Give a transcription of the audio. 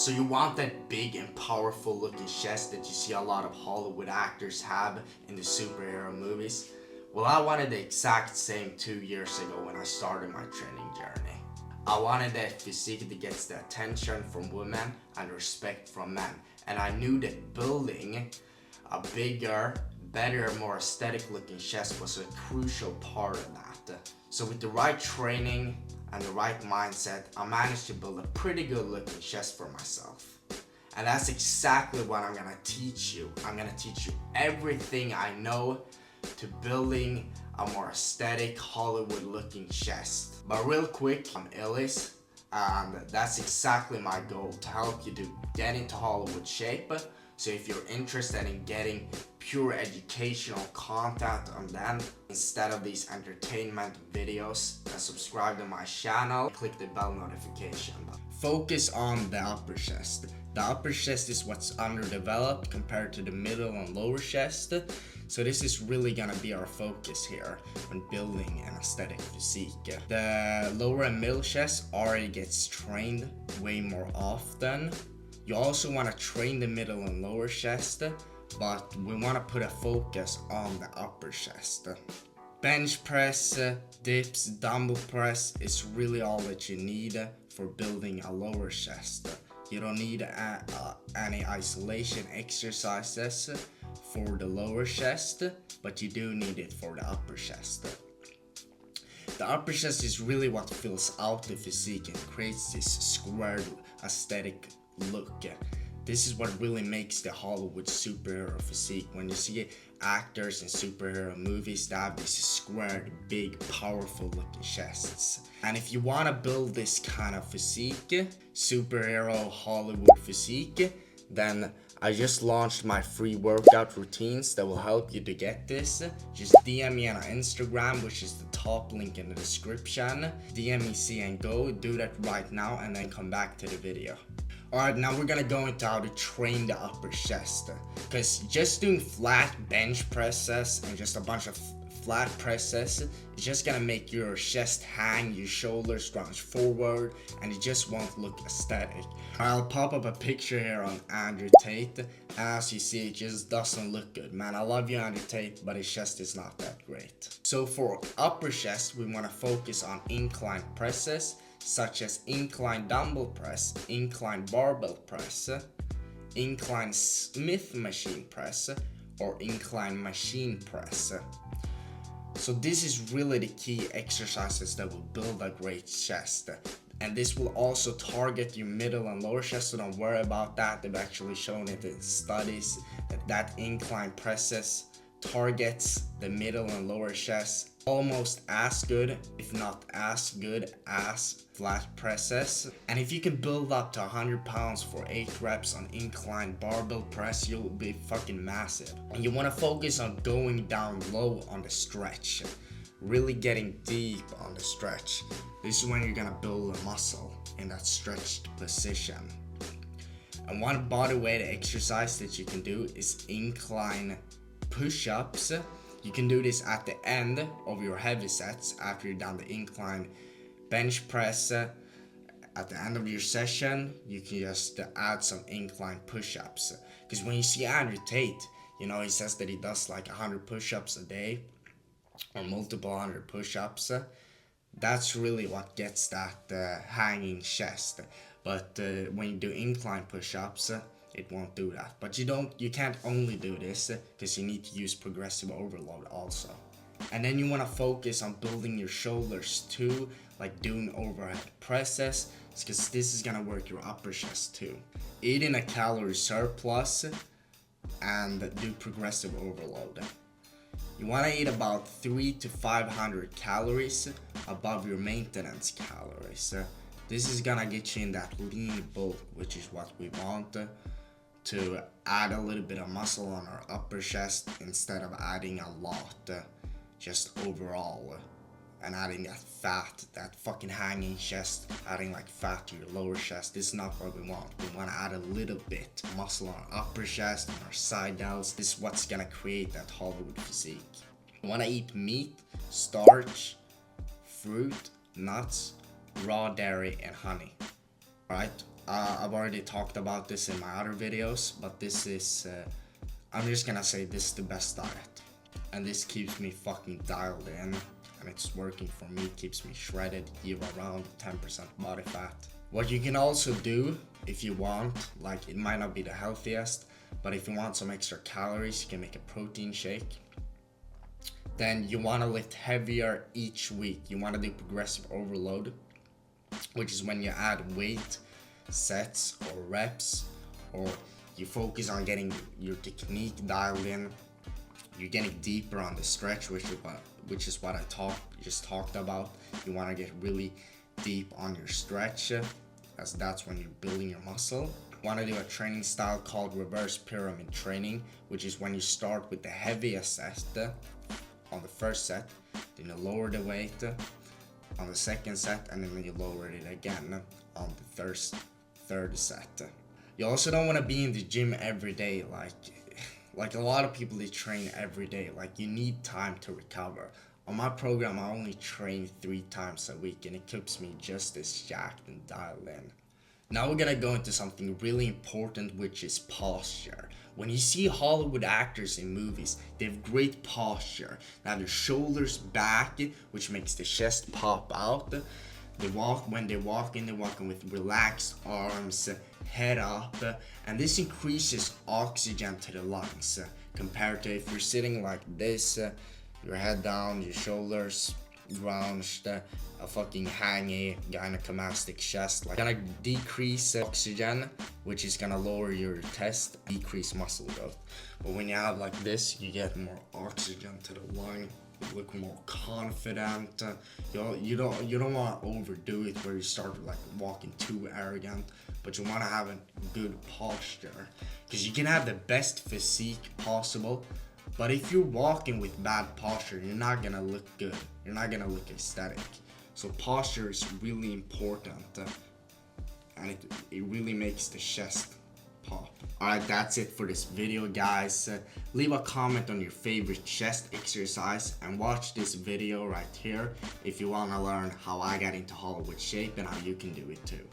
So you want that big and powerful looking chest that you see a lot of Hollywood actors have in the superhero movies? Well, I wanted the exact same 2 years ago when I started my training journey. I wanted that physique that gets the attention from women and respect from men. And I knew that building a bigger, better, more aesthetic looking chest was a crucial part of that. So with the right training and the right mindset, I managed to build a pretty good looking chest for myself. And that's exactly what I'm gonna teach you. I'm gonna teach you everything I know to building a more aesthetic Hollywood looking chest. But real quick, I'm Ellis, and that's exactly my goal, to help you to get into Hollywood shape. So if you're interested in getting pure educational content on them instead of these entertainment videos, then subscribe to my channel, click the bell notification button. Focus on the upper chest. The upper chest is what's underdeveloped compared to the middle and lower chest. So this is really gonna be our focus here when building an aesthetic physique. The lower and middle chest already gets trained way more often. You also want to train the middle and lower chest, but we want to put a focus on the upper chest. Bench press, dips, dumbbell press is really all that you need for building a lower chest. You don't need any isolation exercises for the lower chest, but you do need it for the upper chest. The upper chest is really what fills out the physique and creates this squared aesthetic look. This is what really makes the Hollywood superhero physique. When you see actors in superhero movies, they have these squared, big, powerful looking chests. And if you want to build this kind of physique, superhero Hollywood physique, then I just launched my free workout routines that will help you to get this. Just DM me on Instagram, which is the top link in the description. DM me, see and go, do that right now, and then come back to the video. Alright, now we're gonna go into how to train the upper chest. Because just doing flat bench presses and just a bunch of flat presses is just gonna make your chest hang, your shoulders scrunch forward, and it just won't look aesthetic. I'll pop up a picture here on Andrew Tate. As you see, it just doesn't look good. Man, I love you, Andrew Tate, but his chest is not that great. So for upper chest, we wanna focus on incline presses, such as incline dumbbell press, incline barbell press, incline Smith machine press, or incline machine press. So this is really the key exercises that will build a great chest. And this will also target your middle and lower chest, so don't worry about that. They've actually shown it in studies that incline presses targets the middle and lower chest almost as good, if not as good as flat presses. And if you can build up to 100 pounds for 8 reps on incline barbell press, you'll be fucking massive. And you want to focus on going down low on the stretch, really getting deep on the stretch. This is when you're gonna build a muscle in that stretched position. And one body weight exercise that you can do is incline push-ups. You can do this at the end of your heavy sets after you're done the incline bench press. At the end of your session, you can just add some incline push-ups. Because when you see Andrew Tate, you know, he says that he does like 100 push-ups a day or multiple 100 push-ups. That's really what gets that hanging chest. But when you do incline push-ups, it won't do that. But you can't only do this, because you need to use progressive overload also. And then you want to focus on building your shoulders too, like doing overhead presses, because this is gonna work your upper chest too. Eat in a calorie surplus and do progressive overload. You want to eat about 300 to 500 calories above your maintenance calories. This is gonna get you in that lean bulk, which is what we want, to add a little bit of muscle on our upper chest instead of adding a lot just overall, and adding that fat, that fucking hanging chest, adding like fat to your lower chest. This is not what we want. We want to add a little bit muscle on our upper chest and our side delts. This is what's gonna create that Hollywood physique. You want to eat meat, starch, fruit, nuts, raw dairy, and honey. Right? I've already talked about this in my other videos, but this is, I'm just gonna say this is the best diet. And this keeps me fucking dialed in, and it's working for me, keeps me shredded year around, 10% body fat. What you can also do if you want, like it might not be the healthiest, but if you want some extra calories, you can make a protein shake. Then you want to lift heavier each week. You want to do progressive overload, which is when you add weight, sets or reps, or you focus on getting your technique dialed in. You're getting deeper on the stretch, which is what I just talked about. You want to get really deep on your stretch, as that's when you're building your muscle. You want to do a training style called reverse pyramid training, which is when you start with the heaviest set on the first set, then you lower the weight on the second set, and then you lower it again on the third set. You also don't want to be in the gym every day, like a lot of people, they train every day. Like, you need time to recover. On my program, I only train 3 times a week, and it keeps me just as jacked and dialed in. Now we're gonna go into something really important, which is posture. When you see Hollywood actors in movies, they have great posture. They have their shoulders back, which makes the chest pop out. When they're walking with relaxed arms, head up, and this increases oxygen to the lungs compared to if you're sitting like this, your head down, your shoulders rounded, a fucking hangy gynecomastic chest. Like, gonna decrease oxygen, which is gonna lower your chest, decrease muscle growth. But when you have like this, you get more oxygen to the lung. You look more confident. You don't want to overdo it where you start like walking too arrogant, but you want to have a good posture, because you can have the best physique possible, but if you're walking with bad posture, you're not gonna look good. You're not gonna look aesthetic. So posture is really important, and it really makes the chest pop. Alright, that's it for this video, guys. Leave a comment on your favorite chest exercise, and watch this video right here if you want to learn how I got into Hollywood shape and how you can do it too.